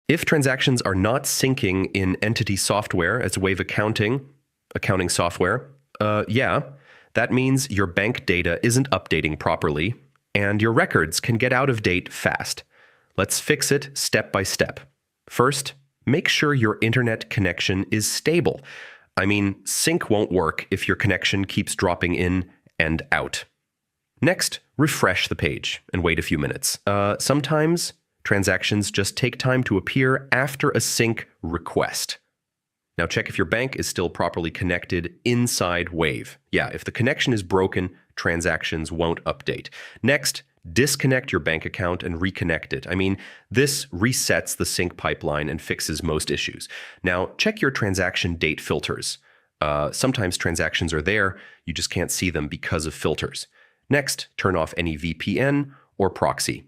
If transactions are not syncing in entity software as Wave accounting software, that means your bank data isn't updating properly and your records can get out of date fast. Let's fix it step by step. First, make sure your internet connection is stable. Sync won't work if your connection keeps dropping in and out. Next, refresh the page and wait a few minutes. Sometimes transactions just take time to appear after a sync request. Now check if your bank is still properly connected inside Wave. If the connection is broken, transactions won't update. Next, disconnect your bank account and reconnect it. This resets the sync pipeline and fixes most issues. Now, check your transaction date filters. Sometimes transactions are there, you just can't see them because of filters. Next, turn off any VPN or proxy.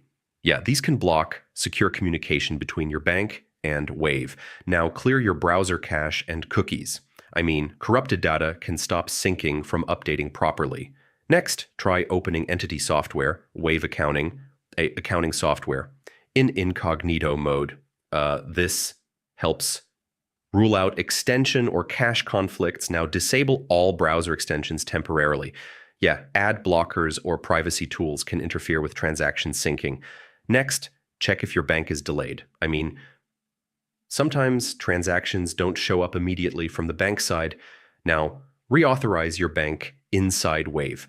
These can block secure communication between your bank and Wave. Now, clear your browser cache and cookies. Corrupted data can stop syncing from updating properly. Next, try opening entity software, Wave accounting software, in incognito mode. This helps rule out extension or cache conflicts. Now, disable all browser extensions temporarily. Ad blockers or privacy tools can interfere with transaction syncing. Next, check if your bank is delayed. Sometimes transactions don't show up immediately from the bank side. Now, reauthorize your bank inside Wave.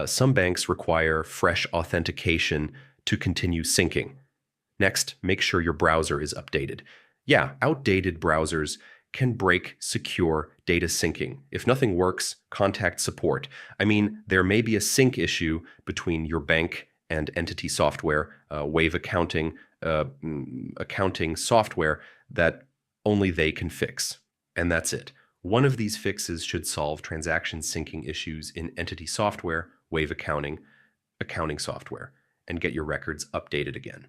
Some banks require fresh authentication to continue syncing. Next, make sure your browser is updated. Outdated browsers can break secure data syncing. If nothing works, contact support. There may be a sync issue between your bank and entity software, Wave accounting software that only they can fix. And that's it. One of these fixes should solve transaction syncing issues in entity software, Wave accounting software, and get your records updated again.